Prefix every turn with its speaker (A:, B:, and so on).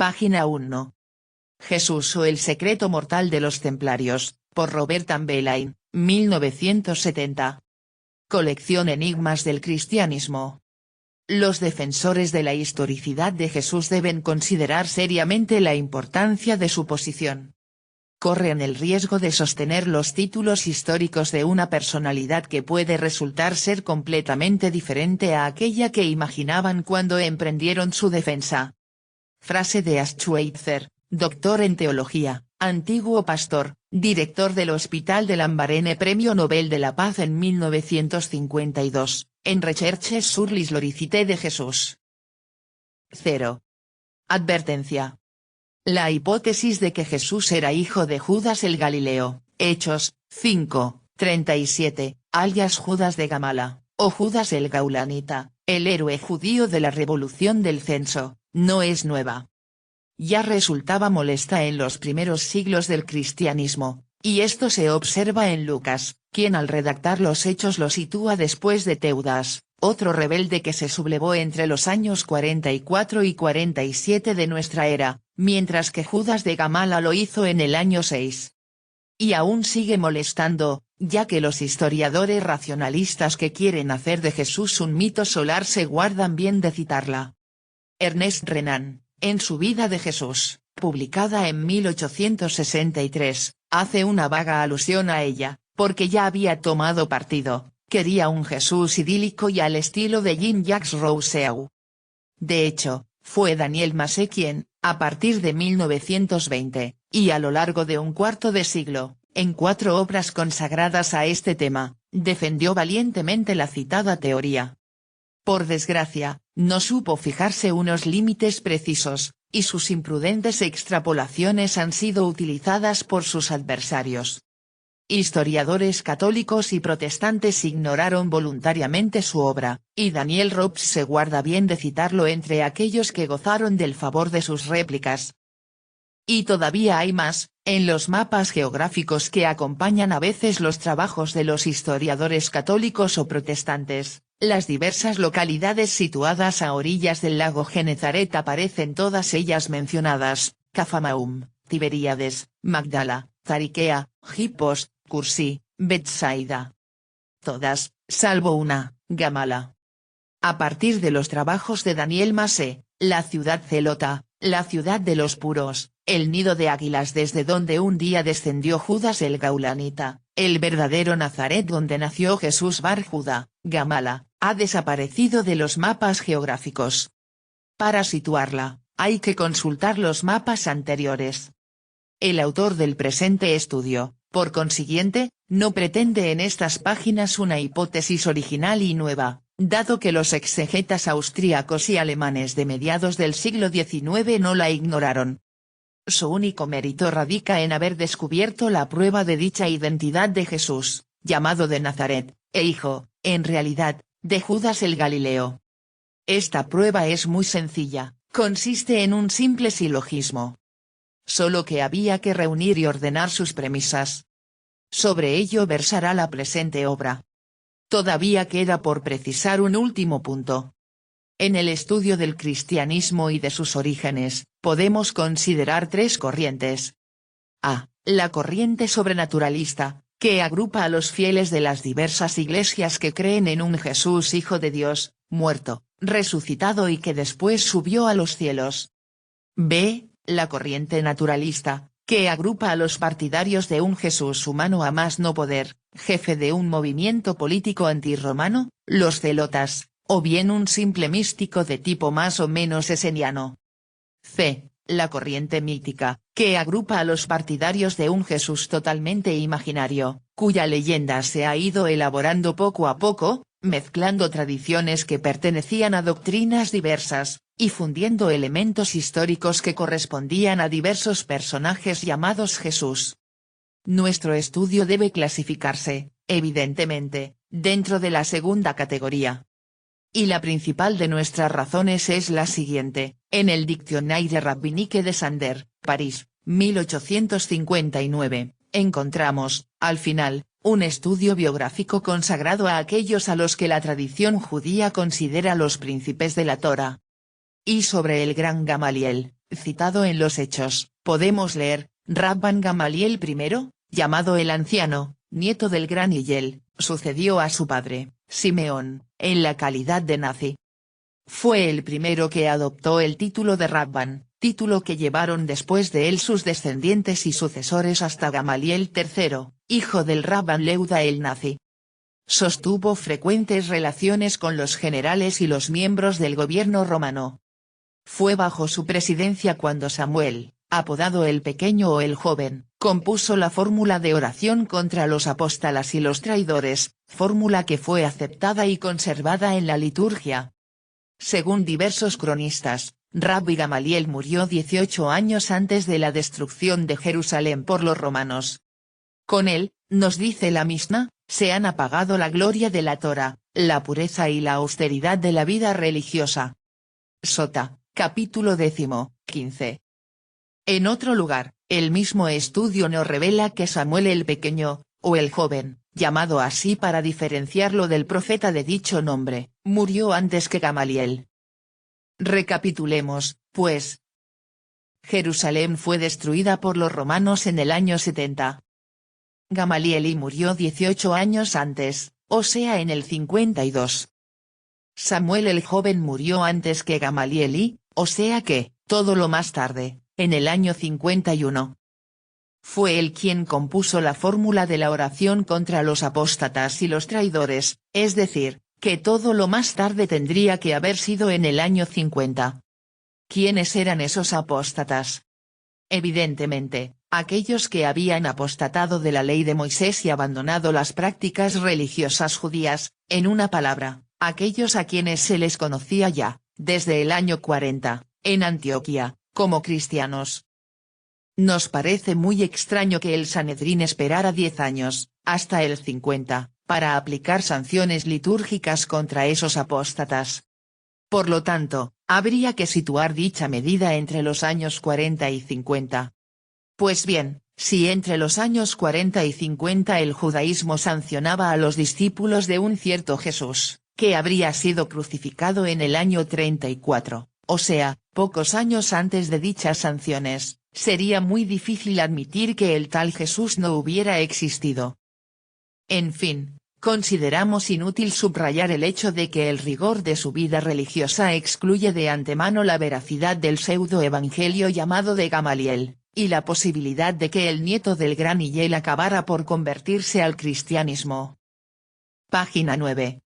A: Página 1. Jesús o el secreto mortal de los templarios, por Robert Ambelain, 1970. Colección Enigmas del cristianismo. Los defensores de la historicidad de Jesús deben considerar seriamente la importancia de su posición. Corren el riesgo de sostener los títulos históricos de una personalidad que puede resultar ser completamente diferente a aquella que imaginaban cuando emprendieron su defensa. Frase de Schweitzer, doctor en teología, antiguo pastor, director del Hospital de Lambarene, Premio Nobel de la Paz en 1952, en Recherches sur l'historicité de Jesús. 0. Advertencia. La hipótesis de que Jesús era hijo de Judas el Galileo, Hechos, 5:37, alias Judas de Gamala, o Judas el Gaulanita, el héroe judío de la revolución del censo, no es nueva. Ya resultaba molesta en los primeros siglos del cristianismo, y esto se observa en Lucas, quien al redactar los Hechos lo sitúa después de Teudas, otro rebelde que se sublevó entre los años 44 y 47 de nuestra era, mientras que Judas de Gamala lo hizo en el año 6. Y aún sigue molestando, ya que los historiadores racionalistas que quieren hacer de Jesús un mito solar se guardan bien de citarla. Ernest Renan, en su Vida de Jesús, publicada en 1863, hace una vaga alusión a ella, porque ya había tomado partido, quería un Jesús idílico y al estilo de Jean-Jacques Rousseau. De hecho, fue Daniel Massé quien, a partir de 1920, y a lo largo de un cuarto de siglo, en 4 obras consagradas a este tema, defendió valientemente la citada teoría. Por desgracia, no supo fijarse unos límites precisos, y sus imprudentes extrapolaciones han sido utilizadas por sus adversarios. Historiadores católicos y protestantes ignoraron voluntariamente su obra, y Daniel Robs se guarda bien de citarlo entre aquellos que gozaron del favor de sus réplicas. Y todavía hay más, en los mapas geográficos que acompañan a veces los trabajos de los historiadores católicos o protestantes, las diversas localidades situadas a orillas del lago Genezaret aparecen todas ellas mencionadas: Cafamaum, Tiberíades, Magdala, Zariquea, Hipos, Cursí, Betsaida. Todas, salvo una, Gamala. A partir de los trabajos de Daniel Massé, la ciudad celota, la ciudad de los puros, el nido de águilas desde donde un día descendió Judas el Gaulanita, el verdadero Nazaret donde nació Jesús Bar Judá, Gamala, ha desaparecido de los mapas geográficos. Para situarla, hay que consultar los mapas anteriores. El autor del presente estudio, por consiguiente, no pretende en estas páginas una hipótesis original y nueva, dado que los exegetas austríacos y alemanes de mediados del siglo XIX no la ignoraron. Su único mérito radica en haber descubierto la prueba de dicha identidad de Jesús, llamado de Nazaret, e hijo, en realidad, de Judas el Galileo. Esta prueba es muy sencilla, consiste en un simple silogismo. Solo que había que reunir y ordenar sus premisas. Sobre ello versará la presente obra. Todavía queda por precisar un último punto. En el estudio del cristianismo y de sus orígenes, podemos considerar 3 corrientes. A. La corriente sobrenaturalista, que agrupa a los fieles de las diversas iglesias que creen en un Jesús Hijo de Dios, muerto, resucitado y que después subió a los cielos. B. La corriente naturalista, que agrupa a los partidarios de un Jesús humano a más no poder, jefe de un movimiento político antirromano, los celotas, o bien un simple místico de tipo más o menos eseniano. C. La corriente mítica, que agrupa a los partidarios de un Jesús totalmente imaginario, cuya leyenda se ha ido elaborando poco a poco, mezclando tradiciones que pertenecían a doctrinas diversas, y fundiendo elementos históricos que correspondían a diversos personajes llamados Jesús. Nuestro estudio debe clasificarse, evidentemente, dentro de la segunda categoría. Y la principal de nuestras razones es la siguiente: en el Dictionnaire rabbinique de Sander, París, 1859, encontramos, al final, un estudio biográfico consagrado a aquellos a los que la tradición judía considera los príncipes de la Torá. Y sobre el gran Gamaliel, Citado en los Hechos, podemos leer, Rabban Gamaliel I, llamado el Anciano, nieto del gran Hillel, sucedió a su padre, Simeón, en la calidad de nazi. Fue el primero que adoptó el título de Rabban, título que llevaron después de él sus descendientes y sucesores hasta Gamaliel III, hijo del Rabban Leuda el nazi. Sostuvo frecuentes relaciones con los generales y los miembros del gobierno romano. Fue bajo su presidencia cuando Samuel, apodado el Pequeño o el Joven, compuso la fórmula de oración contra los apóstatas y los traidores, fórmula que fue aceptada y conservada en la liturgia. Según diversos cronistas, Rabbi Gamaliel murió 18 años antes de la destrucción de Jerusalén por los romanos. Con él, nos dice la Mishnah, se han apagado la gloria de la Torá, la pureza y la austeridad de la vida religiosa. Sota, capítulo 15. En otro lugar, el mismo estudio nos revela que Samuel el Pequeño, o el Joven, llamado así para diferenciarlo del profeta de dicho nombre, murió antes que Gamaliel. Recapitulemos, pues. Jerusalén fue destruida por los romanos en el año 70. Gamaliel murió 18 años antes, o sea en el 52. Samuel el Joven murió antes que Gamaliel o sea que, todo lo más tarde, en el año 51. Fue él quien compuso la fórmula de la oración contra los apóstatas y los traidores, es decir, que todo lo más tarde tendría que haber sido en el año 50. ¿Quiénes eran esos apóstatas? Evidentemente, aquellos que habían apostatado de la ley de Moisés y abandonado las prácticas religiosas judías, en una palabra, aquellos a quienes se les conocía ya, desde el año 40, en Antioquía, como cristianos. Nos parece muy extraño que el Sanedrín esperara 10 años, hasta el 50, para aplicar sanciones litúrgicas contra esos apóstatas. Por lo tanto, habría que situar dicha medida entre los años 40 y 50. Pues bien, si entre los años 40 y 50 el judaísmo sancionaba a los discípulos de un cierto Jesús, que habría sido crucificado en el año 34, o sea, pocos años antes de dichas sanciones, sería muy difícil admitir que el tal Jesús no hubiera existido. En fin, consideramos inútil subrayar el hecho de que el rigor de su vida religiosa excluye de antemano la veracidad del pseudo-evangelio llamado de Gamaliel, y la posibilidad de que el nieto del gran Hillel acabara por convertirse al cristianismo. Página 9.